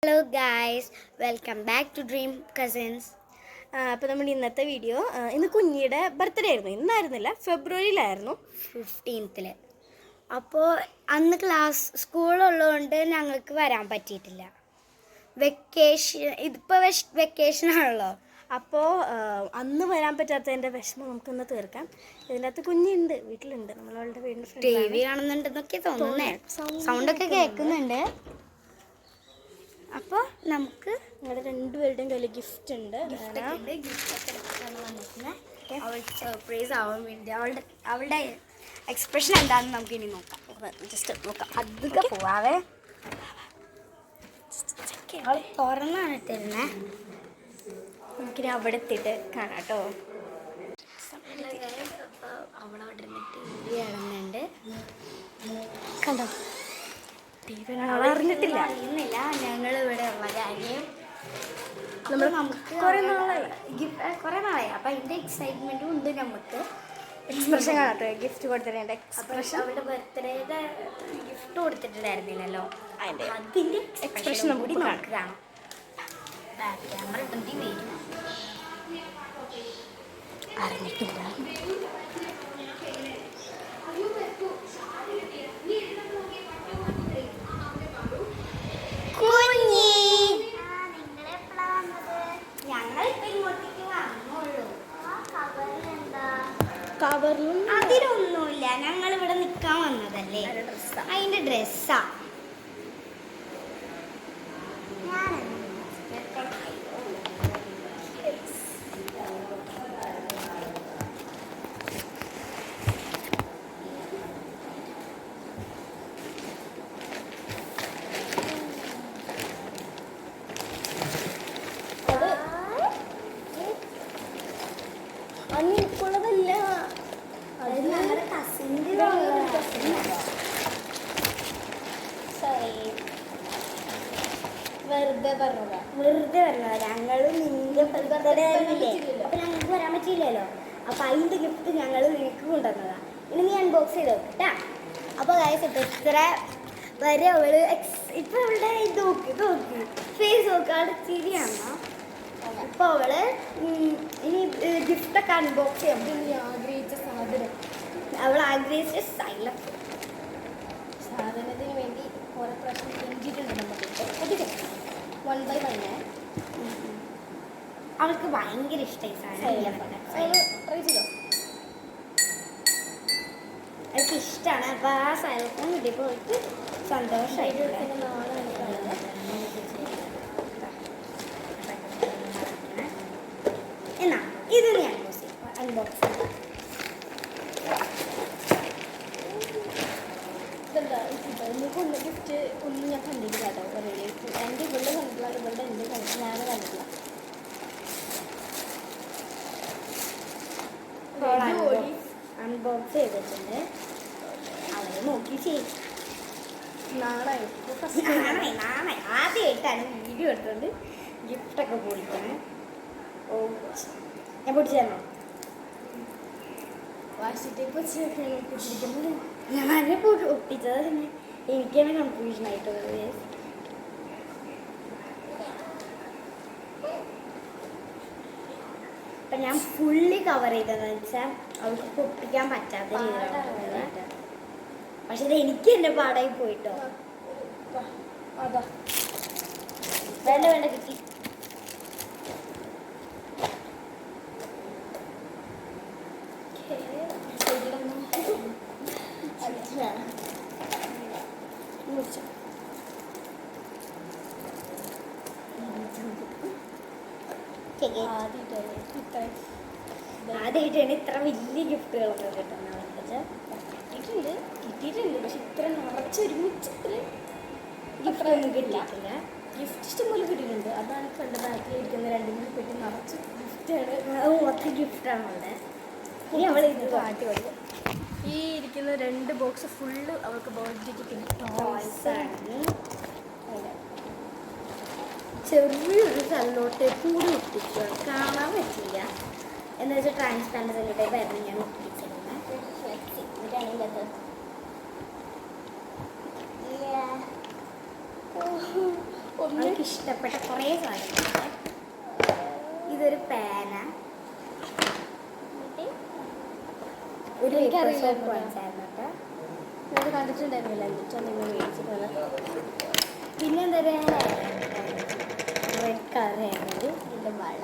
Hello guys, welcome back to Dream Cousins. അപ്പോൾ നമ്മുടെ ഇന്നത്തെ വീഡിയോ ഇന്ന് കുഞ്ഞിയുടെ ബർത്ത്ഡേ ആയിരുന്നു. ഇന്നായിരുന്നില്ല, ഫെബ്രുവരിയിലായിരുന്നു 15th. അപ്പോൾ അന്ന് സ്കൂളുള്ളതുകൊണ്ട് ഞങ്ങൾക്ക് വരാൻ പറ്റിയിട്ടില്ല. ഇതിപ്പോൾ വെക്കേഷനാണല്ലോ. അപ്പോൾ അന്ന് വരാൻ പറ്റാത്തതിൻ്റെ വിഷമം നമുക്കൊന്ന് തീർക്കാം. ഇതിൻ്റെ അകത്ത് കുഞ്ഞുണ്ട്, വീട്ടിലുണ്ട്. നമ്മളവളുടെ വീടിൻ്റെ TV കാണുന്നുണ്ടെന്നൊക്കെ തോന്നുന്നേ, സൗണ്ടൊക്കെ കേൾക്കുന്നുണ്ട്. അപ്പോൾ നമുക്ക് ഞങ്ങളുടെ രണ്ടുപേരുടെയും കയ്യിൽ ഗിഫ്റ്റ് ഉണ്ട്. അവൾക്ക് സർപ്രൈസ് ആവാൻ വേണ്ടി അവളുടെ എക്സ്പ്രഷൻ എന്താണെന്ന് നമുക്ക് ഇനി നോക്കാം. ജസ്റ്റ് നോക്കാം. അതൊക്കെ പോവാവേ. അവൾ തുറന്നാണ് ഇട്ടിരുന്നേ. നമുക്കിനി അവിടെ എത്തിയിട്ട് കാണാം കേട്ടോ. അവളവിടെ ഇരുന്നിട്ട് TV കാണുന്നുണ്ട്. കണ്ടോ, TV അറിഞ്ഞിട്ടില്ല. അറിയുന്നില്ല ഞങ്ങൾ ഇവിടെ ഉള്ള കാര്യം. നമുക്ക് കുറേ നാളായി. അപ്പം അതിൻ്റെ എക്സൈറ്റ്മെൻറ്റും ഉണ്ട്. നമുക്ക് എക്സ്പ്രഷൻ കാണട്ടെ, ഗിഫ്റ്റ് കൊടുത്തിട്ടുണ്ട്. എക്സ്പ്രഷൻ അവളുടെ ബർത്ത്ഡേയുടെ ഗിഫ്റ്റ് കൊടുത്തിട്ടുണ്ടായിരുന്നില്ലല്ലോ, അതിൻ്റെ എക്സ്പ്രഷൻ കൂടി നമുക്ക് കാണാം. ബാക്ക് ക്യാമറ ഇട്ടെങ്കിൽ വരും. അറിഞ്ഞിട്ടില്ല. കവറിലും അതിലൊന്നുമില്ല, ഞങ്ങൾ ഇവിടെ നിൽക്കാൻ വന്നതല്ലേ. അതിന്റെ ഡ്രസ്സാ. അന്നിക്കുള്ളതല്ല, വെറുതെ പറഞ്ഞതാ. ഞങ്ങള് നിന്റെ ബർത്ത്ഡേ ആയിരുന്നില്ലേ, അപ്പൊ ഞങ്ങൾക്ക് വരാൻ പറ്റിയില്ലല്ലോ. അപ്പൊ അതിന്റെ ഗിഫ്റ്റ് ഞങ്ങൾ നിനക്ക് കൊണ്ടുവന്നതാ. ഇനി നീ അൺബോക്സ് ചെയ്ത് നോക്കട്ടാ. അപ്പൊ ഗൈസ്, ഇത്ര വരെ അവള് ഇപ്പൊ അവളുടെ ഇത് നോക്കി ഫേസ് നോക്കാട് ചിരിയാണോ. ഇപ്പൊ അവള് ഇനി ഗിഫ്റ്റൊക്കെ അൺബോക്സ് ചെയ്യാം. ആഗ്രഹിച്ച സാധനം, അവൾ ആഗ്രഹിച്ച സാധനത്തിന് വേണ്ടി കുറെ പ്രാവശ്യം കെഞ്ചിട്ടുണ്ട്. നമുക്ക് 1 by 1 അവൾക്ക് ഭയങ്കര ഇഷ്ടമായി സാധനം. ട്രൈ ചെയ്തോ. അവൾക്ക് ഇഷ്ടമാണ്. അപ്പൊ ആ സാധനം കിട്ടിയപ്പോൾ അവൾക്ക് സന്തോഷമായിട്ട്. എന്നാ ഇത് നീ അൺബോക്സ് എനിക്കൊന്ന് ഗിഫ്റ്റ് ഒന്നും ഞാൻ കണ്ടിട്ടില്ല കേട്ടോ. എൻ്റെ ഇവളുടെ കണ്ടിട്ടില്ല, ഇവളുടെ എൻ്റെ ഞാൻ കണ്ടിട്ടില്ല. അൺബോക്സ് ചെയ്തിട്ടുണ്ട്. അവരെ നോക്കി ചെയ്യും. നാളായി ആദ്യമായിട്ടാണ് വീഡിയോ എടുത്തുകൊണ്ട് ഗിഫ്റ്റൊക്കെ പൊളിക്കുന്നത്. ഓ, ഞാൻ പൊടിച്ചു തരണോ? വാശിട്ടേക്ക് വെച്ചിരിക്കുന്നത് ഞാനെ ഒട്ടിച്ചത് തന്നെ. എനിക്ക് തന്നെ കൺഫ്യൂഷൻ ആയിട്ടുള്ളത്. അപ്പം ഞാൻ ഫുള്ളി കവർ ചെയ്തതെന്ന് വെച്ചാൽ അവൾക്ക് പൊട്ടിക്കാൻ പറ്റാത്ത രീതിയിലാണ്. പക്ഷെ ഇത് എനിക്ക് എൻ്റെ പാടായി പോയിട്ടോ. അതാ വേണ്ട കിട്ടി. ആദ്യമായിട്ടാണ് ഇത്ര വലിയ ഗിഫ്റ്റുകളൊക്കെ കിട്ടുന്നത്. കിട്ടിയിട്ടുണ്ട്, പക്ഷെ ഇത്ര നിറച്ചൊരുമിച്ച് ഗിഫ്റ്റ് ഒന്നും കിട്ടിയിട്ടില്ല. ഗിഫ്റ്റ് ഇഷ്ടംപോലെ കിട്ടിയിട്ടുണ്ട്. അതാണ് കണ്ട ബാക്കിലിരിക്കുന്ന 2-3 പെട്ടി നിറച്ച് ഗിഫ്റ്റാണ്. മൊത്തം ഗിഫ്റ്റാണ് അവിടെ. ഇനി അവൾ ഇത് പാട്ടി കൊടുക്കും. ഈ ഇരിക്കുന്ന 2 ബോക്സ് ഫുള്ള് അവൾക്ക് ബർത്ത്ഡേക്ക് ടോയ്സാണ്. ചെറിയൊരു സെല്ലോട്ട് കൂടി ഒട്ടിച്ചു, കാണാൻ പറ്റില്ല. എന്താ വെച്ചാൽ ട്രാൻസ്പാരൻ്റ് സെല്ലോട്ടേപ്പ് ആയിരുന്നു ഞാൻ ഒട്ടിച്ചിരുന്നത്. അവൾക്ക് ഇഷ്ടപ്പെട്ട കുറേ സാധനങ്ങളുണ്ട്. ഇതൊരു പേന, ഒരു എനിക്കറിയില്ല സോപ്പ് വാങ്ങിച്ചായിരുന്നു കേട്ടോ. ഞാൻ കണ്ടിട്ടുണ്ടായിരുന്നില്ല, എന്നിട്ടാണ് നിങ്ങൾ മേടിച്ചിട്ടുള്ളത്. പിന്നെ എന്താ പറയുക, റെഡ് കളറായിരുന്നത് എൻ്റെ വള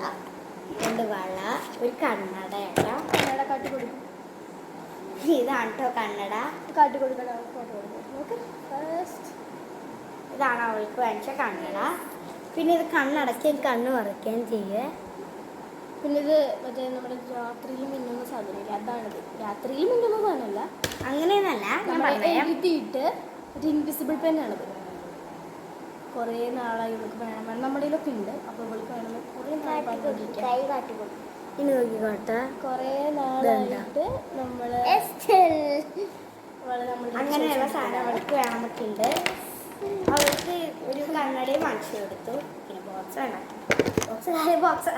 2 വള, ഒരു കണ്ണട കേട്ടോ. കണ്ണട കാട്ടി കൊടുക്കും. ഇതാണ് കേട്ടോ കണ്ണട. കാട്ടി കൊടുക്കണം, ഫോട്ടോ കൊടുക്കും. നോക്ക് ഫസ്റ്റ് ഇതാണ് അവൾക്ക് വാങ്ങിച്ച കണ്ണട. പിന്നെ ഇത് കണ്ണടയ്ക്കുകയും കണ്ണ് മറയ്ക്കുകയും ചെയ്യേ. പിന്നെ ഇത് മറ്റേ നമ്മുടെ രാത്രിയിൽ മിന്നുന്ന സാധനമില്ല, അതാണിത്. രാത്രിയിൽ മിന്നുന്ന സാധനമല്ല, അങ്ങനെയൊന്നല്ല ഞാൻ പറഞ്ഞത്. എഴുതിയിട്ട് ഒരു ഇൻവിസിബിൾ പെന്നാണിത്. കുറേ നാളായി ഇവൾക്ക് വേണം, നമ്മുടെ കയ്യിലൊക്കെ ഉണ്ട്. അപ്പോൾ ഇവൾക്ക് വേണമെങ്കിൽ കുറേ നാളായി ഇനി നോക്കിക്കോട്ടെ. കുറേ നാളായിട്ട് നമ്മൾ അങ്ങനെയുള്ള സാധനം അവൾക്ക് വേണമെന്നൊക്കെ ഉണ്ട്. അവൾക്ക് ഒരു കണ്ണടയും വാങ്ങിച്ചു കൊടുത്തു. പിന്നെ ബോക്സ് വേണം, ബോക്സ്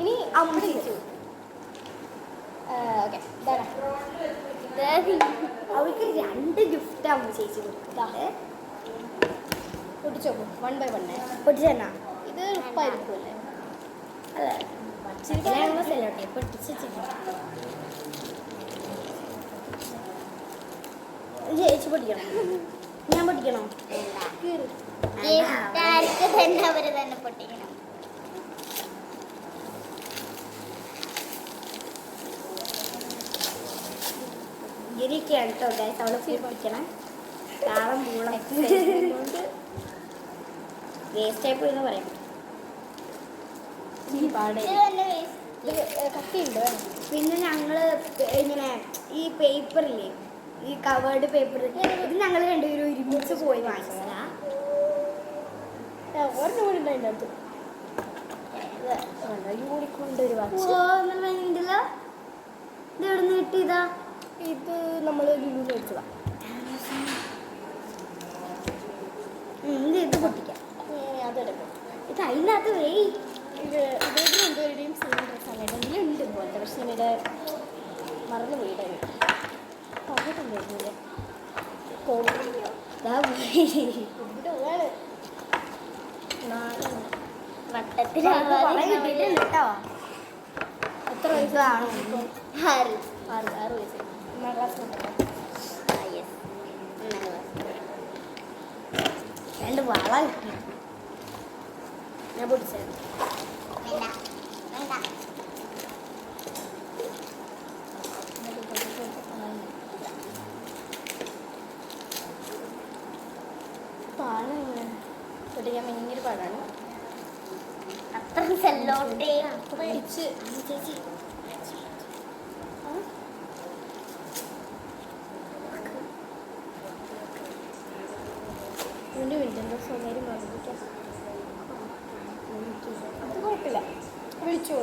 ഇനി അമ്മ ചോദിച്ചു. ഓക്കെ അവൾക്ക് 2 ഗിഫ്റ്റ് അമ്മ ചേച്ചി കൊടുത്തത്. പൊട്ടിച്ചോക്കും 1 by 1 പൊട്ടിച്ചെന്നാ ഇത് ഉപ്പായിരിക്കുമല്ലേ? അതെ സെല്ലോട്ടെ പൊട്ടിച്ച് ചേച്ചി പൊട്ടിക്കണം. ഞാൻ പൊട്ടിക്കണോ? തന്നെ അവര് തന്നെ പൊട്ടിക്കണം. ഇങ്ങനെയൊക്കെയാണ് കേട്ടോ ഗൈസ് അവളെ പൊട്ടിക്കണം. കാളം പൂളം വേസ്റ്റ് ആയി പോയെന്ന് പറയാം. കത്തിയുണ്ട്. പിന്നെ ഞങ്ങള് ഇങ്ങനെ ഈ പേപ്പറില്ലേ, ഈ കവേർഡ് പേപ്പർ, ഇത് ഞങ്ങൾ രണ്ടുപേരും ഒരുമിച്ച് പോയി വാങ്ങിച്ചതാ. അതിനകത്ത് യൂണിക്കോണിൻ്റെ ഒരു വാച്ച്. ഉണ്ടല്ലോ. ഇത് എവിടെ നിന്ന് കിട്ടിയതാ? ഇത് നമ്മൾ ലുലു മേടിച്ചതാ. ഇത് പൊട്ടിക്കാം. അതെടുക്കും. ഇത് അതിനകത്ത് വേയി. ഇത് ഇതേലും എന്തോരുടെയും സെയിം ഡ്രസ്സാണ്. എന്തെങ്കിലും ഉണ്ട് ഇതുപോലത്തെ, പക്ഷെ ഇവിടെ മറന്നു പോയിട്ടായി പറഞ്ഞിട്ടുണ്ടായിരുന്നില്ലേ. വട്ടത്തിൽ എത്ര വയസ്സാണ്? 6 വയസ്സ്. 1 ക്ലാസ് കൊണ്ടല്ലോ. 2 വള കിട്ടി. ഞാൻ പൊടിച്ചത്. വേണ്ട വേണ്ട പാടാണ് പൊട്ടിക്കാൻ ഭയങ്കര പാടാണ്. അത്ര സെല്ലോട്ടെ പൊട്ടിച്ച് ചേച്ചി ഒരു മിനിറ്റ് എന്താ സ്വകാര്യം വർദ്ധിക്കാം. അത് കുഴപ്പമില്ല, വിളിച്ചോ.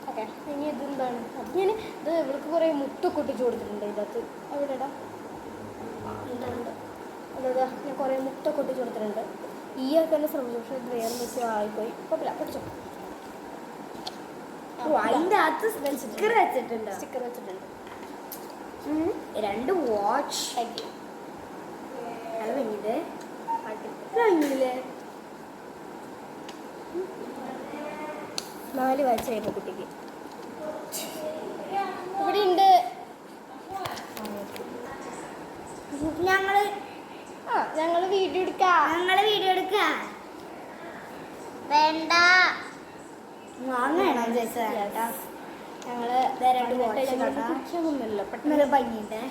ഓക്കെ, ഇനി ഇതെന്താണ്? അത് ഞാൻ ഇത് ഇവർക്ക് കുറേ മുത്തൊക്കെ ഒട്ടിച്ച് കൊടുത്തിട്ടുണ്ട് ഇതിനകത്ത്. എവിടെടാ? ഉണ്ട്. അതാ ഞാൻ കുറേ മുത്തൊക്കെ ഒട്ടിച്ച് കൊടുത്തിട്ടുണ്ട്. ഈ ആൾക്ക് തന്നെ ശ്രമിച്ചു, പക്ഷേ ഇത് വേറെ വെച്ച് ആയിപ്പോയി. കുഴപ്പമില്ല, പൊട്ടിച്ചോ. അതിൻ്റെ അകത്ത് സ്റ്റിക്കർ വെച്ചിട്ടുണ്ട്. സ്റ്റിക്കർ വെച്ചിട്ടുണ്ട്. 2 വാച്ച്. അത് കഴിഞ്ഞിട്ട് കഴിഞ്ഞില്ലേ? 4 വയസ്സായിരുന്നു കുട്ടിക്ക്. ഇവിടെ ഉണ്ട്. ഞങ്ങള് വീഡിയോ എടുക്കാം. വേണ്ട വാങ്ങണം ചേച്ചാ. ഞങ്ങള് കുടിക്കാനൊന്നുമില്ല. നല്ല ഭംഗിയുണ്ട്.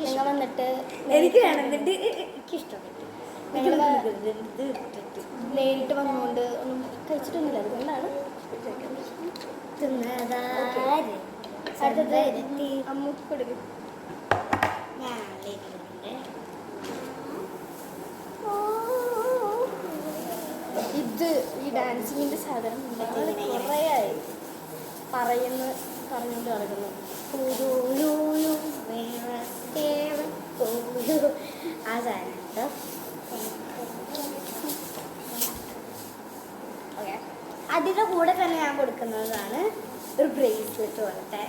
ഞങ്ങൾ വന്നിട്ട് എനിക്ക് വേണം. എന്നിട്ട് എനിക്കിഷ്ടപ്പെട്ടു. ഞങ്ങൾ നേരിട്ട് വന്നുകൊണ്ട് ഒന്നും കഴിച്ചിട്ടൊന്നുമില്ല, അതുകൊണ്ടാണ്. അടുത്തത് അമ്മ കൊടുക്കും. ഇത് ഈ ഡാൻസിങ്ങിൻ്റെ സാധനം കുറേയായി പറഞ്ഞുകൊണ്ട് നടക്കുന്നു. ആ സാധനം ഓക്കെ. അതിൻ്റെ കൂടെ തന്നെ ഞാൻ കൊടുക്കുന്നതാണ് ഒരു ബ്രേസ്ലെറ്റ് പോലത്തെ.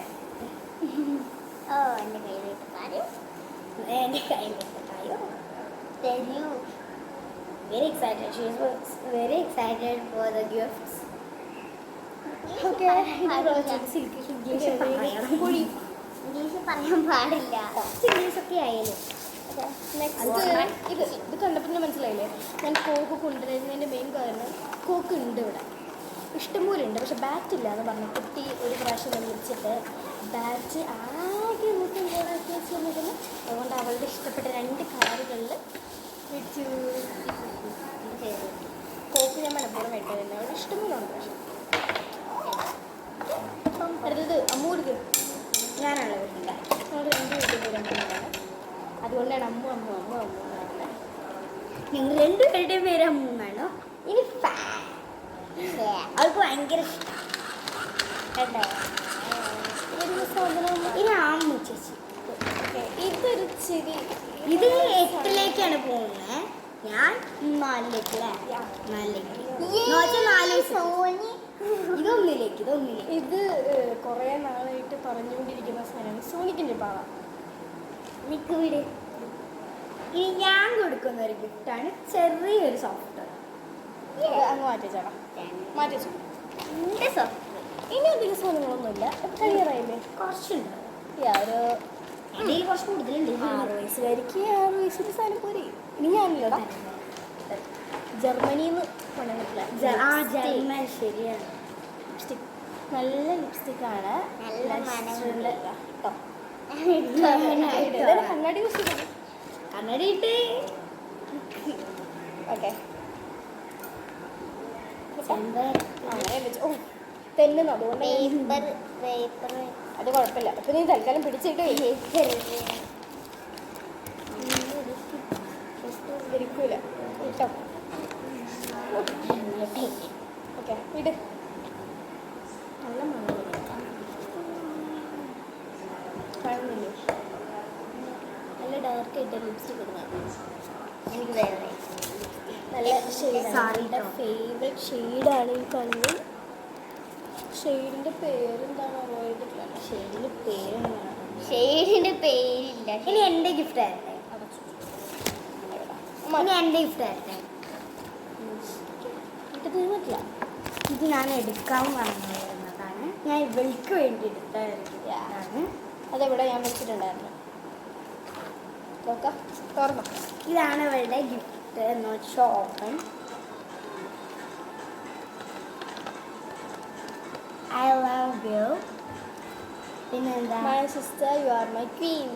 ഓ എൻ്റെ കയ്യിലിട്ട് കാര്യം എൻ്റെ കയ്യിലിട്ട കാര്യം തരൂ. Very excited. She was very excited for the gifts. Okay English പറയണം. ഇംഗ്ലീഷ് പറയാൻ പാടില്ല. കുറച്ച് ഇംഗ്ലീഷ് ഒക്കെ ആയാലും. നെക്സ്റ്റ് ഇത് കണ്ടപ്പോൾ തന്നെ മനസ്സിലായില്ലേ, ഞാൻ കോക്ക് കൊണ്ടുവരുന്നതിൻ്റെ മെയിൻ കാരണം കോക്ക് ഉണ്ട് ഇവിടെ, ഇഷ്ടംപോലെ ഉണ്ട്. പക്ഷെ ബാറ്റ് ഇല്ല എന്ന് പറഞ്ഞു. കുട്ടി ഒരു പ്രാവശ്യം ഞാൻ വിളിച്ചിട്ട് ബാറ്റ് ആകെ മുട്ടും കൂടാക്കി വെച്ച് തന്നിരുന്നു. അതുകൊണ്ട് അവളുടെ ഇഷ്ടപ്പെട്ട 2 കാറുകളിൽ വെച്ചു. കോക്ക് ഞാൻ മനപ്പുറം വേണ്ടിയിരുന്നു. അവളുടെ ഇഷ്ടംപോലെ ഉണ്ട്. പക്ഷെ അടുത്തത് അമ്മൂർക്ക് ഞാനാണല്ലോ വീട്ടിൽ. നമ്മൾ 2 വീട്ടിൽ പോരാൻ. അതുകൊണ്ടാണ് അമ്മു അമ്മു അമ്മു അമ്മു എന്ന് പറയുന്നത്. നിങ്ങൾ രണ്ടുപേരുടെയും പേര് അമ്മൂന്നാണോ? ഇനി അവൾക്ക് ഭയങ്കര ഇഷ്ടം. ഒരു സാധനം ഇനി അമ്മു ചേച്ചി. ഇതൊരു ചിരി. ഇത് 8ലേക്കാണ് പോകുന്നത്. ഞാൻ 4ലേക്ക് അല്ലേ? 4ലേക്ക്. സോനി ഇതൊന്നിലേക്ക്. ഇത് കുറേ നാളായിട്ട് പറഞ്ഞുകൊണ്ടിരിക്കുന്ന സാധനമാണ്. സോണിക്കിൻ്റെ പാവ. നിക്ക് വീട്. ഇനി ഞാൻ കൊടുക്കുന്ന ഒരു ഗിഫ്റ്റാണ് ചെറിയൊരു സോഫ്റ്റ്. അങ്ങ് മാറ്റിച്ചാടാ, മാറ്റിച്ചു. എന്റെ സോഫ്റ്റ്. ഇനി അധികം സാധനങ്ങളൊന്നുമില്ല. കഴിയാറായില്ലേ? കുറച്ചുണ്ട്. ഒരു എൻ്റെ കുറച്ച് കൂടുതലുണ്ട്. 6 വയസ്സുകാരിക്ക് 6 വയസ്സിൻ്റെ സാധനം പോരെ. ഇനി ഞാനില്ലടാ. ജർമ്മനിയിൽ നിന്ന് കൊണ്ടുവന്നിട്ടില്ല ജർമ്മൻ. ശരിയാണ്. ലിപ്സ്റ്റിക്. നല്ല ലിപ്സ്റ്റിക്കാണ്. നല്ല മണമുള്ള കേട്ടോ. ഇതൊരു കണ്ണാടി യൂസ് ചെയ്തു. കണ്ണടി ഇട്ട്. ഓക്കെ ചെമ്പ. ഓ തെന്നുന്നു. അതുകൊണ്ട് പേപ്പർ അത് കുഴപ്പമില്ല. അപ്പൊ നീ തൽക്കാലം പിടിച്ചിട്ട് ഇരിക്കൂല കേട്ടോ. ഓക്കെ ഇട്. നല്ല മണമില്ലേ? കാണുന്നില്ലേ? നല്ല ഡാർക്ക് ആയിട്ട് ലിപ്സ്റ്റിക് ഇടുന്നത്. എനിക്ക് വേറെ നല്ല ഷെയ്ഡാണ്. എൻ്റെ ഫേവറേറ്റ് ഷെയ്ഡാണ് ഈ കാണുന്നത്. ഷെയ്ഡിൻ്റെ പേരെന്താണ് അറിയില്ല. ഷെയ്ഡിൻ്റെ പേരെന്താണ്? ഷെയ്ഡിന്റെ പേരില്ല. ഇനി എൻ്റെ ഗിഫ്റ്റ് ആയിരുന്നേ. ഇനി എൻ്റെ ഗിഫ്റ്റ് ആയിരുന്നേ. ഇത് തീർന്നിട്ടില്ല. ഇത് ഞാൻ എടുക്കാൻ വന്നിരുന്നതാണ്. ഞാൻ ഇവൾക്ക് വേണ്ടി എടുത്തതാണ്. അതെവിടെ ഞാൻ വെച്ചിട്ടുണ്ടായിരുന്നു. നോക്കാം, തുറന്നോ. ഇതാണ് ഇവളുടെ gift. Not show open. I love you. പിന്നെന്താ? My sister you are my queen.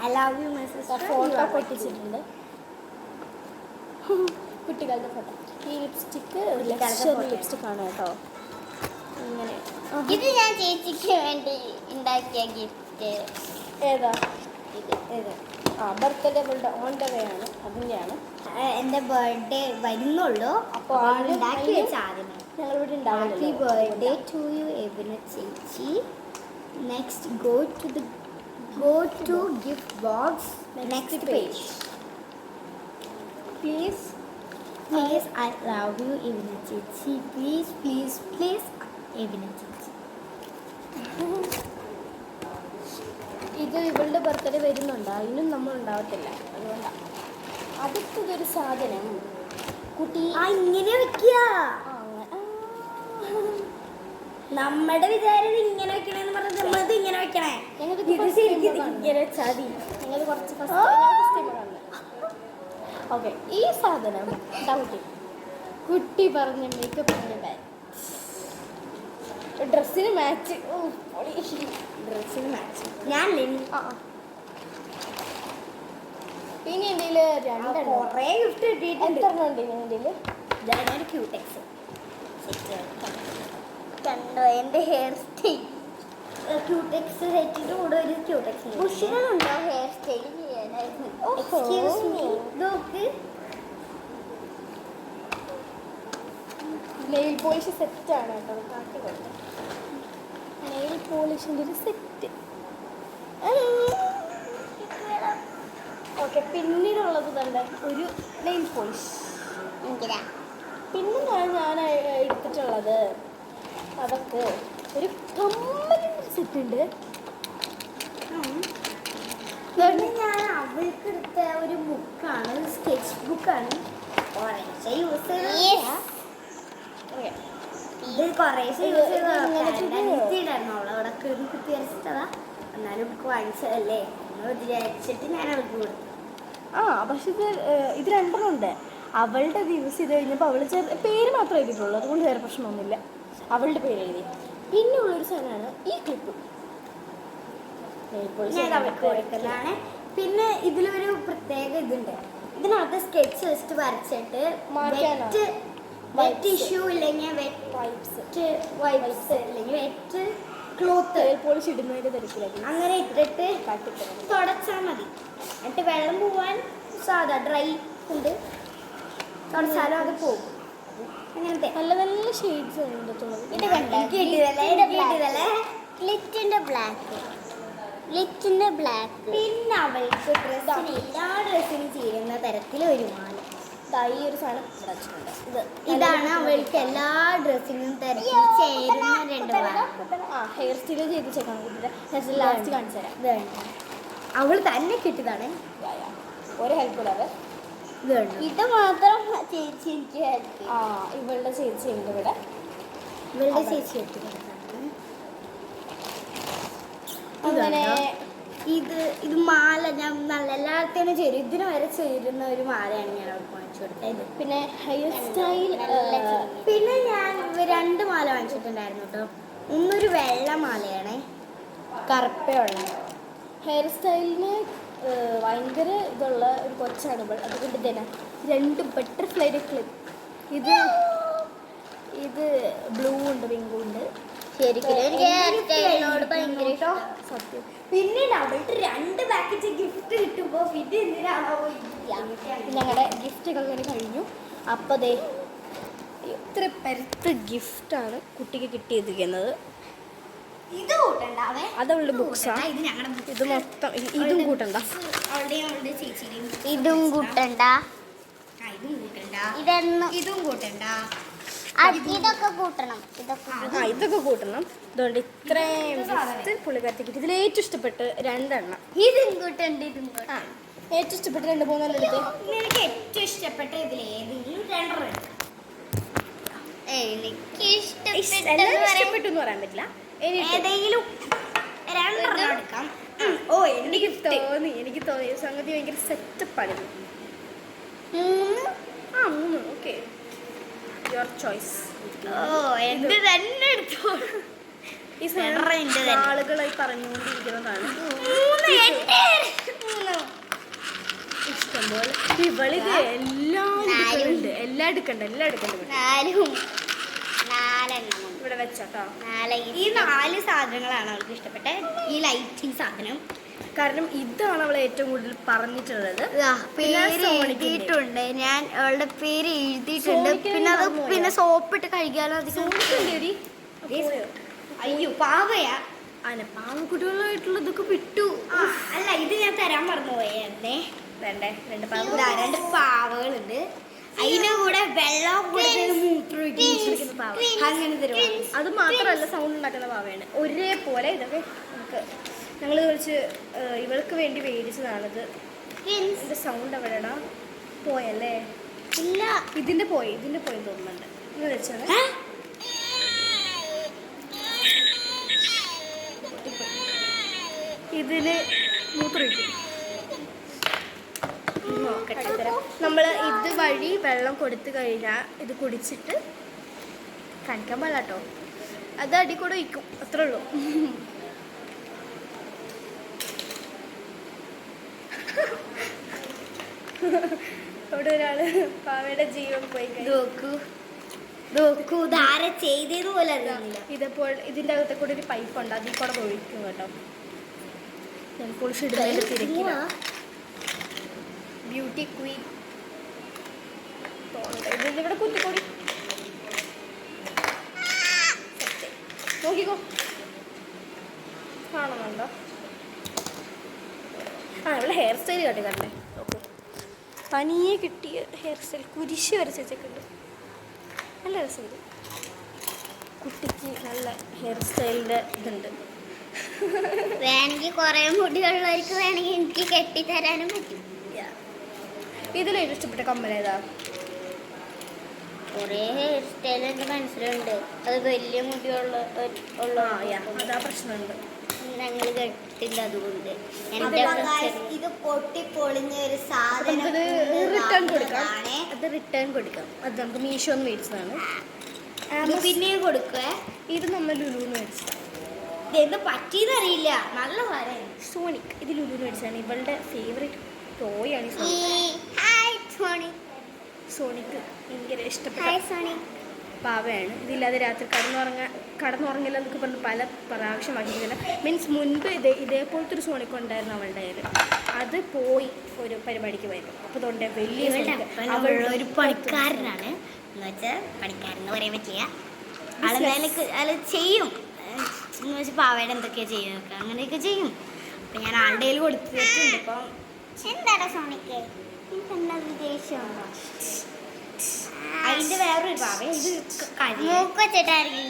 I love you my sister. Photo പൊട്ടിച്ചിട്ടുണ്ട്. കുട്ടികളുടെ ഫോട്ടോ. ഈ ലിപ്സ്റ്റിക്ക് ലക്ഷറി ലിപ്സ്റ്റിക് ആണ് കേട്ടോ. ഇങ്ങനെ. ഇത് ഞാൻ ചേച്ചിക്ക് വേണ്ടി ഉണ്ടാക്കിയ ഗിഫ്റ്റ്. ഏതാ ഇത് ബർത്ത്ഡേ ഓൺ ദ വേ ആണ്. അതിൻ്റെയാണ്. എൻ്റെ ബർത്ത്ഡേ വരുന്നുള്ളൂ. അപ്പോൾ അപ്പോൾ ഉണ്ടാക്കി വെച്ച ആദ്യമേ. ഞങ്ങളിവിടെ ഹാപ്പി ഉണ്ടാവില്ല. ബർത്ത്ഡേ ടു യു എബിന ചേച്ചി. Next go to gift box. Next page. Please I love you എബിന ചേച്ചി. Please എബിന ചേച്ചി. ഇത് ഇവളുടെ ബർത്ത്ഡേ വരുന്നുണ്ട്. അതിനും നമ്മൾ ഉണ്ടാവത്തില്ല. അതുകൊണ്ടാണ്. അടുത്തതൊരു സാധനം കുട്ടി ഇങ്ങനെ വെക്കുക. ആ, നമ്മുടെ വിചാരം ഇങ്ങനെ വെക്കണേന്ന് പറഞ്ഞത് നമ്മളിത് ഇങ്ങനെ വെക്കണേ. ഞങ്ങൾക്ക് ഇത് ശരിക്കും ഇങ്ങനെ വെച്ചാൽ മതി. ഞങ്ങൾ കുറച്ച് ഓക്കെ. ഈ സാധനം കുട്ടി പറഞ്ഞ മേക്കപ്പിൻ്റെ ബാഗ്. ഡ്രസ്സിന് മാച്ച്. ഡ്രസ്സിന് മാച്ച്. ഞാൻ ഇനി എൻ്റെ രണ്ടെണ്ണം കുറേ ഗിഫ്റ്റ് കിട്ടിയിട്ടുണ്ട്. എത്ര ഉണ്ട് ഇനി എൻ്റെ ഞാനൊരു ക്യൂടെക്സ് കണ്ടോ എന്റെ ഹെയർ സ്റ്റൈൽ. സെറ്റിന്റെ കൂടെ ഒരു ക്യൂടെക്സ്. ബുഷികളുണ്ടോ ഹെയർ സ്റ്റൈൽ ചെയ്യാനായിരുന്നു? Excuse me. നോക്ക്. നെയിൽ പോളിഷ് സെറ്റാണ് കേട്ടോ. കാട്ടി കൊടുത്തത് നെയിൽ പോളിഷിൻ്റെ ഒരു സെറ്റ്. ഓക്കെ. പിന്നീടുള്ളത് തന്നെ ഒരു നെയിൽ പോളിഷ്. എനിക്കിതാ. പിന്നെ ഞാൻ എടുത്തിട്ടുള്ളത് അതൊക്കെ ഒരു കമ്മലിൻ്റെ സെറ്റ് ഉണ്ട്. പിന്നെ ഞാൻ അവൾക്ക് എടുത്ത ഒരു ബുക്കാണ്, സ്കെച്ച് ബുക്കാണ്. കുറേശ്ശെ യൂസ് ചെയ്തില്ല. ഇത് കുറേശ്ശെ യൂസ് ചെയ്തിടായിരുന്നു. അവളവിടെ കയറി കുത്തി വരച്ചിട്ടതാ. എന്നാലും ബുക്ക് വാങ്ങിച്ചതല്ലേ എന്ന് വിചാരിച്ചിട്ട് ഞാൻ അവൾക്ക് കൊടുത്തു. ആ പക്ഷെ ഇത് രണ്ടെണ്ണം ഉണ്ട്. അവളുടെ അത് യൂസ് ചെയ്ത് കഴിഞ്ഞപ്പോൾ അവൾ പേര് മാത്രമേ എഴുതിയിട്ടുള്ളൂ, അതുകൊണ്ട് വേറെ പ്രശ്നമൊന്നുമില്ല. അവളുടെ പേര് എഴുതി. പിന്നെ ഉള്ളൊരു സാധനമാണ് ഈ ക്ലിപ്പ്. ഞാൻ അവൾക്ക് കൊടുക്കുന്നതാണ്. പിന്നെ ഇതിലൊരു പ്രത്യേക ഇതുണ്ട്. ഇതിനകത്ത് സ്കെച്ച് വെച്ചിട്ട് വരച്ചിട്ട് വെറ്റ് ടിഷ്യൂ ഇല്ലെങ്കിൽ വൈപ്സ് അല്ലെങ്കിൽ വെറ്റ് ക്ലോത്ത് പോളിഷ് ഇടുന്നതിൻ്റെ തിരക്കിലാക്കി അങ്ങനെ ഇട്ടിട്ട് തുടച്ചാൽ മതി. എന്നിട്ട് വെള്ളം പോവാൻ സാധാ ഡ്രൈ കൊണ്ട് തുടച്ചാലും അത് പോകും. അങ്ങനത്തെ നല്ല നല്ല ഷെയ്ഡ്സ് ഉണ്ട്. ഇത് കണ്ടല്ലേ ലിറ്റിന്റെ ബ്ലാക്ക്. പിന്നെ അവൾക്ക് ഡ്രസ്സിന് എല്ലാ ഡ്രസ്സിനും ചേരുന്ന തരത്തിൽ ഒരു മാല. ഈ ഒരു സാധനം ഇതാണ് അവൾക്ക് എല്ലാ ഡ്രസ്സിനും തരത്തിൽ ചേരുന്ന രണ്ട് മാല. ഹെയർ സ്റ്റൈൽ ചെയ്ത് ചേക്കണം. കുട്ടിയുടെ ഹെയർ സ്റ്റൈൽ ലാസ്റ്റ് കാണിച്ചു തരാം. ഇത് വേണ്ട, അവൾ തന്നെ കിട്ടിയതാണ്. ഒരു ഹെൽപ്പ് ഇല്ലാതെ ഇത് മാത്രം ചേച്ചി എനിക്ക് ഇവളുടെ ചേച്ചി ഉണ്ട് ഇവിടെ. ഇവളുടെ ചേച്ചി കിട്ടിയതാണ്. അങ്ങനെ ഇത് മാല ഞാൻ നല്ല എല്ലാത്തിനും ചേരും. ഇതിന് വരെ ചേരുന്ന ഒരു മാലയാണ് ഞാൻ അവൾക്ക് വാങ്ങിച്ചു കൊടുത്തത്. പിന്നെ ഹെയർ സ്റ്റൈൽ പിന്നെ ഞാൻ രണ്ട് മാല വാങ്ങിച്ചിട്ടുണ്ടായിരുന്നു കേട്ടോ. ഒന്നൊരു വെള്ള മാലയാണ്, കറുപ്പയുള്ള. ഹെയർ സ്റ്റൈലിന് ഭയങ്കര ഇതുള്ള ഒരു കൊച്ചാണ് ഇവൾ. അതുകൊണ്ട് തന്നെ രണ്ട് ബട്ടർഫ്ലൈയുടെ ക്ലിപ്പ്. ഇത് ബ്ലൂ ഉണ്ട്, പിങ്കും ഉണ്ട്. ശരിക്കും ഭയങ്കര ഇഷ്ടം. സത്യം. പിന്നീട് അവൾക്ക് 2 പാക്കറ്റ് ഗിഫ്റ്റ് കിട്ടുമ്പോൾ പിന്നെ എന്തിനാണോ ഞങ്ങളുടെ ഗിഫ്റ്റൊക്കെ അങ്ങനെ കഴിഞ്ഞു. അപ്പോൾ ദേ ഇത്ര പെരുത്ത് ഗിഫ്റ്റാണ് കുട്ടിക്ക് കിട്ടിയിരിക്കുന്നത്. ഇത് കൂട്ടണ്ടാവേ, അതവളുടെ ബുക്സാണ്. ഇത് ഞങ്ങളുടെ ഇത് മൊത്തം ഇതും കൂട്ടണ്ട. അവളുടെ ചേച്ചിയുടെയും ഇതും കൂട്ടണ്ട, ഇതും കൂട്ടണ്ട, ഇതും കൂട്ടണ്ട. ഇതൊക്കെ കൂട്ടണം. ഇതൊക്കെ കൂട്ടണം. അതുകൊണ്ട് ഇത്രയും ഗിഫ്റ്റ് പുള്ളിക്കാരത്തി കിട്ടി. ഇതിൽ ഏറ്റവും ഇഷ്ടപ്പെട്ട് 2 എണ്ണം. ഇതും കൂട്ടണ്ട, ഇതും ഏറ്റവും ഇഷ്ടപ്പെട്ട് 2-3 എണ്ണം എടുത്ത്. നിനക്ക് ഏറ്റവും ഇഷ്ടപ്പെട്ട ഇതിൽ ഏതെങ്കിലും 2 എടുക്കാം. എനിക്ക് ഇഷ്ടപ്പെട്ടു എന്ന് പറയാൻ പറ്റില്ല. ഏതെങ്കിലും 2 എടുക്കാം. എനിക്ക് തോന്നി സംഗതി ഭയങ്കര സെറ്റപ്പാണ്. 3 ഓക്കെ, യുവർ ചോയ്സ്. എന്ത് തന്നെ എടുത്തോ. ഈ ആളുകളായി പറഞ്ഞുകൊണ്ടിരിക്കുന്നതാണ്. ഇഷ്ടംപോലെ ഇവളിത് എല്ലാം എടുക്കണ്ട. ഇവിടെ വെച്ചോട്ടോ. ഈ 4 സാധനങ്ങളാണ് അവൾക്ക് ഇഷ്ടപ്പെട്ടത്. ഈ ലൈറ്റിംഗ് സാധനം, കാരണം ഇതാണ് അവൾ ഏറ്റവും കൂടുതൽ പറഞ്ഞിട്ടുള്ളത്. എഴുതിയിട്ടുണ്ട്, ഞാൻ അവളുടെ പേര് എഴുതിയിട്ടുണ്ട്. പിന്നെ സോപ്പിട്ട് കഴിക്കാനോ അയ്യോ പാവയാ. പാവക്കുട്ടികളായിട്ടുള്ളതൊക്കെ വിട്ടു. അല്ല, ഇത് ഞാൻ തരാൻ മറന്നുപോയേ. വേണ്ടേ? 2 പാവകളുണ്ട്. അതിന്റെ കൂടെ വെള്ളം അങ്ങനെ തരുവാ. അത് മാത്രമല്ല, സൗണ്ട് ഉണ്ടാക്കുന്ന പാവയാണ്. ഒരേപോലെ ഇതൊക്കെ നമുക്ക് ഞങ്ങൾ കുറച്ച് ഇവൾക്ക് വേണ്ടി മേടിച്ചതാണിത്. ഇതിന്റെ സൗണ്ട് എവിടെടാ പോയല്ലേ? ഇല്ല, ഇതിന്റെ പോയി തോന്നുന്നുണ്ട്. ഇത് വെച്ചാൽ ഇതില് മൂത്രമൊഴിക്കും. നോക്കട്ടെ തരാം. നമ്മൾ ഇത് വഴി വെള്ളം കൊടുത്തു കഴിഞ്ഞാൽ ഇത് കുടിച്ചിട്ട് കാണിക്കാൻ പാടില്ല കേട്ടോ. അത് അടി കൂടെ വയ്ക്കും, അത്രേ ഉള്ളൂ. അവിടെ ഒരാള് പാവയുടെ ജീവൻ പോയി നോക്കൂ ധാര ചെയ്തതുപോലെ ഇതപ്പോൾ ഇതിൻ്റെ അകത്തെ കൂടെ ഒരു പൈപ്പ് ഉണ്ട്, അതിൽ കൂടെ ഒഴിക്കും കേട്ടോ. ഞാൻ കുളിച്ചിടുന്നതിൻ്റെ തിരക്കില. ബ്യൂട്ടി ക്വീൻ ഇതിൻ്റെ ഇവിടെ കുത്തിക്കൊടി നോക്കിക്കോ, കാണുന്നുണ്ടോ? ഇവിടെ ഹെയർ സ്റ്റൈൽ കണ്ടേ നോക്കൂ. തനിയെ കിട്ടിയ ഹെയർ സ്റ്റൈൽ കുരിശ് വരച്ചുണ്ട്. നല്ല രസമുണ്ട്. കുട്ടിക്ക് നല്ല ഹെയർ സ്റ്റൈലിൻ്റെ ഇതുണ്ട്. വേണമെങ്കിൽ കുറെ മുടിയുള്ളവർക്ക് വേണമെങ്കിൽ എനിക്ക് കെട്ടിത്തരാനും പറ്റും. ഇതിലേറ്റവും ഇഷ്ടപ്പെട്ട കമ്മൽ ഏതാ? കുറേ ഹെയർ സ്റ്റൈൽ എൻ്റെ മനസ്സിലുണ്ട്. അത് വലിയ മുടിയുള്ള അതാ പ്രശ്നമുണ്ട്. ഞങ്ങൾ കെട്ടില്ല, അതുകൊണ്ട് ഇത് പൊട്ടി പൊളിഞ്ഞ ഒരു സാധനം നമുക്കത് റിട്ടേൺ കൊടുക്കാം. അത് റിട്ടേൺ കൊടുക്കാം. അത് നമുക്ക് മീഷോന്ന് മേടിച്ചതാണ്. പിന്നെയും കൊടുക്കുക. ഇത് നമ്മൾ ലുലുന്ന് മേടിച്ചതാണ്. ഇതെന്ത് പറ്റിയെന്നറിയില്ല, നല്ല സാധനം. സോണിക് ഇത് ലുലുന്ന് മേടിച്ചതാണ്. ഇവളുടെ ഫേവറേറ്റ് ടോയാണ് ഈ സോണിക്. ഭയങ്കര ഇഷ്ടപ്പെട്ട പാവയാണ്. ഇതില്ലാതെ രാത്രി കടന്നുറങ്ങില്ല എന്നൊക്കെ പറഞ്ഞ് പല പ്രാവശ്യം വാങ്ങിയിട്ടില്ല. മീൻസ് മുൻപ് ഇതേപോലത്തെ ഒരു സോണിക് ഉണ്ടായിരുന്നു അവളുടെ കയ്യിൽ. അത് പോയി ഒരു പരിപാടിക്ക് പോയത്. അപ്പോൾ അതുകൊണ്ട് വലിയ ഒരു പണിക്കാരനാണ് എന്ന് വെച്ചാൽ പണിക്കാരെന്ന് പറയാൻ പറ്റില്ല. ആള് ചെയ്യും എന്ന് വെച്ചാൽ പാവയുടെ എന്തൊക്കെയാണ് ചെയ്യുക, അങ്ങനെയൊക്കെ ചെയ്യും. അപ്പം ഞാൻ ആളുടെ കയ്യിൽ കൊടുത്തിട്ടുണ്ട്. ഇപ്പം എന്താണ് സോണിക്ക് എന്താ വിദേശമുണ്ടോ? അതിൻ്റെ വേറൊരു പാവ ഇത് മൂക്ക് വെച്ചിട്ടായിരിക്കും.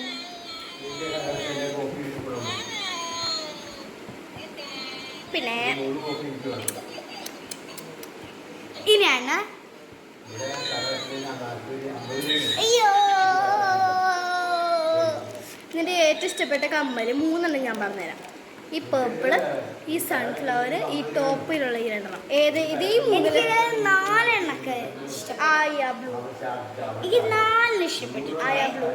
പിന്നെ ഇനിയാണ് അയ്യോ, ഇതിൻ്റെ ഏറ്റവും ഇഷ്ടപ്പെട്ട കമ്മൽ 3 ഞാൻ പറഞ്ഞുതരാം. ഈ പേർപ്പിള്, ഈ സൺഫ്ലവർ, ഈ ടോപ്പിലുള്ള ഈ 2. ഇത് ഈ 3 4 ആയ ബ്ലൂ. എനിക്ക് 4 ഇഷ്ടപ്പെട്ടു. ആയ ബ്ലൂ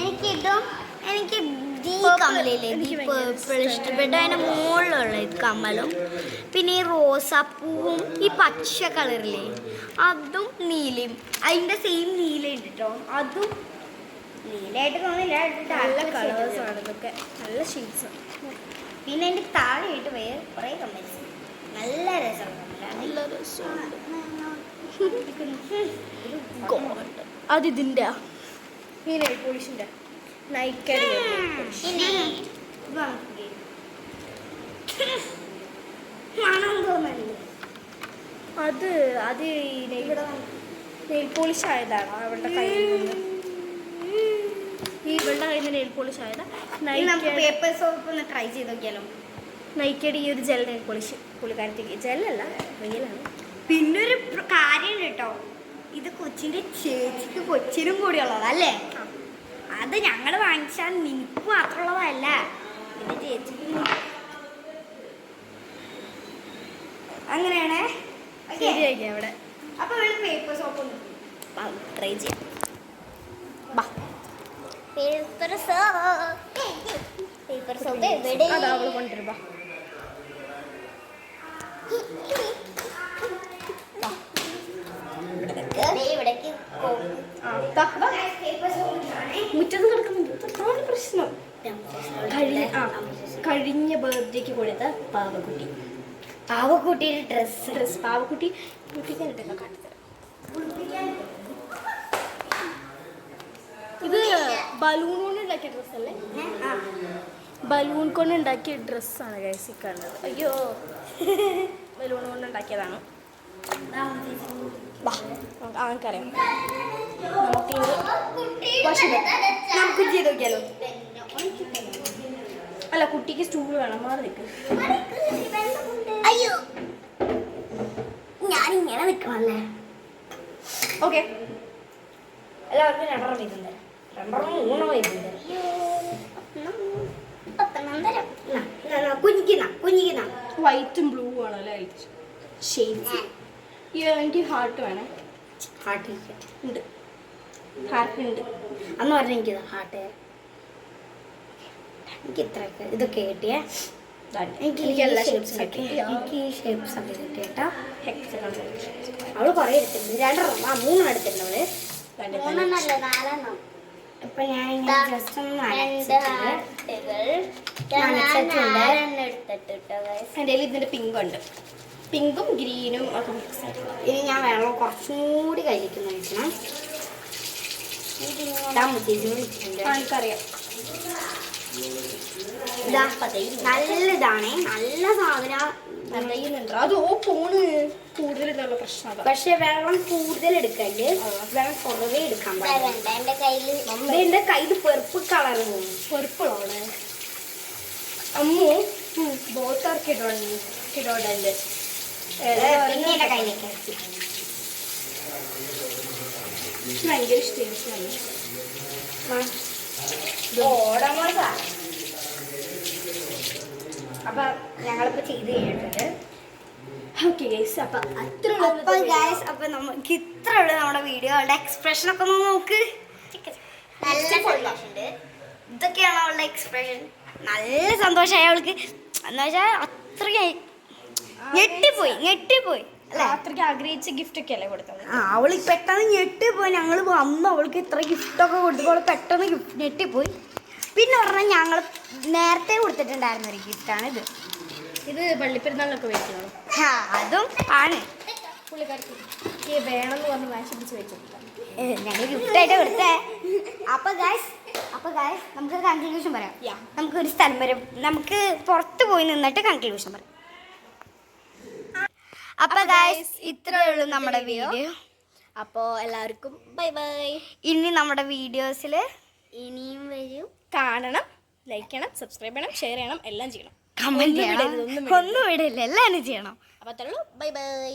എനിക്കിതും എനിക്ക് ഈ കമ്മലില്ലേ, ഈ പേർപ്പിൾ ഇഷ്ടപ്പെട്ടു. അതിൻ്റെ മുകളിലുള്ള ഇത് കമ്മലും, പിന്നെ ഈ റോസാപ്പൂവും ഈ പച്ച കളറില്ലേ അതും നീലയും, അതിൻ്റെ സെയിം നീല ഉണ്ട് കേട്ടോ. അതും നീലയായിട്ട് തോന്നില്ല, നല്ല കളേഴ്സാണ് ഇതൊക്കെ, നല്ല ഷെയ്ഡ്സ്. പിന്നെ എൻ്റെ താഴെയായിട്ട് വേറെ കുറേ കമ്മൽസ് നല്ല രസമുള്ള കമ്മലാണ്. നല്ല രസമുണ്ട്. അതിതിൻ്റെ ഈ നെയിൽ പോളിഷിൻ്റെ നൈക്കയുടെ മണം തോന്നല്ലേ? അത് ഈ നെയിൽ പോളിഷ് ആയതാണ് അവളുടെ കയ്യിൽ നിന്ന്. ഇവളുടെ കയ്യിൽ നിന്ന് നെയിൽ പോളിഷ് ആയതാ. നമുക്ക് പേപ്പർ സോപ്പ് ഒന്ന് ട്രൈ ചെയ്ത് നോക്കിയാലോ? നൈക്കയുടെ ഈ ഒരു ജെൽ നെയിൽ പോളിഷ് പുള്ളിക്കാരത്തേക്ക് ജെല്ലല്ല റിയലാണ്. പിന്നൊരു കാര്യം കേട്ടോ, ഇത് കൊച്ചിൻ്റെ ചേച്ചിക്ക് കൊച്ചിനും കൂടി ഉള്ളതല്ലേ? അത് ഞങ്ങൾ വാങ്ങിച്ചാൽ നിനക്ക് മാത്രമുള്ളതല്ല, പിന്നെ ചേച്ചിക്ക് അങ്ങനെയാണേ. ശരിയായിരിക്കും അവിടെ. അപ്പൊ പേപ്പർ സോപ്പ് ഒന്ന് ട്രൈ ചെയ്യാം. പേപ്പർ സോപ്പ് എവിടെ? അതാ അവള് കൊണ്ടുവരുമ്പോ ഇവിടേക്ക് മുറ്റത്ത് കിടക്കുന്നുണ്ട്. അതാണ് പ്രശ്നം. കഴിഞ്ഞ ബർത്ത്ഡേക്ക് കൊടുത്ത പാവക്കുട്ടിയുടെ ഡ്രസ്സ് പാവക്കുട്ടി കുട്ടിക്കാനായിട്ടൊക്കെ കാട്ടിത്തരാം. ഇത് ബലൂൺ കൊണ്ട് ഉണ്ടാക്കിയ ഡ്രസ്സല്ലേ? ബലൂൺ കൊണ്ട് ഉണ്ടാക്കിയ ഡ്രസ്സാണ് ഗൈസ് കാണുന്നത്. അയ്യോ, ബലൂൺ കൊണ്ട് ഉണ്ടാക്കിയതാണ്. നമുക്കറിയാം. നമുക്ക് ചെയ്ത് നോക്കിയാലോ? അല്ല, കുട്ടിക്ക് സ്റ്റൂൾ വേണം. മാറി നിൽക്ക്. അയ്യോ, ഞാനിങ്ങനെ നിൽക്കണല്ലേ? ഓക്കെ, എല്ലാവർക്കും 2 വരുന്നുണ്ട്, 2 വരുന്നുണ്ട്. കുഞ്ഞിക്കുന്ന വൈറ്റും ബ്ലൂ ആണോ ലൈറ്റ് ഷെയ്ഡ്സ്. എനിക്ക് ഹാർട്ട് വേണേ. ഹാർട്ട് ഉണ്ട്, ഹാർട്ട് ഉണ്ട്. അന്ന് പറഞ്ഞ എനിക്കിതാ ഹാർട്ട്. എനിക്ക് ഇത്രയൊക്കെ ഇതൊക്കെ കിട്ടിയേ. എനിക്ക് എല്ലാ ഷേപ്സും കിട്ടി. എനിക്ക് ഈ ഷേപ്സ് ഒക്കെ കിട്ടി കേട്ടോ. അവള് കുറേ എടുത്തിട്ടുണ്ട്, 3 എടുത്തിട്ടുണ്ട് അവള്. 3 4 ഇപ്പൊ ഞാൻ ഇങ്ങനെ ജസ്റ്റ് ഒന്ന് എൻ്റെ കയ്യിൽ ഇതിൻ്റെ പിങ്ക് ഉണ്ട്. പിങ്കും ഗ്രീനും ഒക്കെ മിക്സ് ആയിട്ടുള്ള. ഇനി ഞാൻ വെള്ളം കുറച്ചും കൂടി കഴിക്കുന്ന വെക്കണം. എനിക്കറിയാം. നല്ലതാണേ, നല്ല സാധനം. അത് ഫോണ് കൂടുതലുള്ള പ്രശ്നമാണ്. പക്ഷെ വെള്ളം കൂടുതൽ എടുക്കല്, വെള്ളം കുറവേ എടുക്കാൻ പാടില്ല. എന്റെ കയ്യിൽ എന്റെ കയ്യിൽ പെർപ്പ് കളർ പോകും. പെർപ്പിളാണ്. അമ്മു ബോത്ത് ആർ കിഡോഡല് പിന്നെ എൻ്റെ കയ്യിലേക്ക് ഭയങ്കര ഇഷ്ടമാണ് ഓടമോസ. അപ്പൊ ഞങ്ങളിപ്പോ ചെയ്ത് കഴിഞ്ഞിട്ടുണ്ട്. ഓക്കെ ഗൈസ് അപ്പൊ അത്ര അപ്പൊ ഗൈസ് അപ്പൊ നമുക്ക് ഇത്ര ഉള്ളു നമ്മുടെ വീഡിയോയുടെ എക്സ്പ്രഷൻ ഒക്കെ ഒന്ന് നോക്ക്. നല്ല സന്തോഷമുണ്ട്. ഇതൊക്കെയാണ് അവളുടെ എക്സ്പ്രഷൻ. നല്ല സന്തോഷമായി അവൾക്ക്. എന്ന് വെച്ചാൽ അത്രയും ഞെട്ടിപ്പോയി അല്ലേ? അത്രയ്ക്ക് ആഗ്രഹിച്ച ഗിഫ്റ്റ് ഒക്കെ അല്ലേ കൊടുത്തത്? അവള് പെട്ടെന്ന് ഞെട്ടിപ്പോയി. ഞങ്ങൾ വന്ന് അവൾക്ക് ഇത്ര ഗിഫ്റ്റൊക്കെ കൊടുത്തപ്പോൾ അവൾ പെട്ടെന്ന് ഞെട്ടിപ്പോയി. പിന്നെ പറഞ്ഞാൽ ഞങ്ങൾ നേരത്തെ കൊടുത്തിട്ടുണ്ടായിരുന്ന ഒരു ഗിഫ്റ്റാണ് ഇത്. ഇത് പള്ളിപ്പെരുന്നാളിനൊക്കെ വെക്കണം. അതും ആണ്. പുള്ളിക്കാർക്ക് വേണമെന്ന് പറഞ്ഞ് വാശി പിടിച്ച് വെച്ചിട്ടില്ല. ഞങ്ങൾ ഗിഫ്റ്റായിട്ട് കൊടുത്തേ. അപ്പൊ ഗായ്സ് നമുക്ക് കൺക്ലൂഷൻ പറയാം. നമുക്ക് ഒരു സ്ഥലം വരെ നമുക്ക് പുറത്ത് പോയി നിന്നിട്ട് കൺക്ലൂഷൻ പറയാം. അപ്പൊ ഗായ്സ് ഇത്രേ ഉള്ളൂ നമ്മുടെ വീഡിയോ. അപ്പോൾ എല്ലാവർക്കും ബൈ ബൈ. ഇനി നമ്മുടെ വീഡിയോസിൽ ഇനിയും വരും. കാണണം, ലൈക്ക് ചെയ്യണം, സബ്സ്ക്രൈബ് ചെയ്യണം, ഷെയർ ചെയ്യണം, എല്ലാം ചെയ്യണം. കമന്റ് ചെയ്യണം. ഒന്നും വിടില്ല, എല്ലാവരും ചെയ്യണം. അപ്പോൾ അത്രേ ഉള്ളൂ. Bye bye.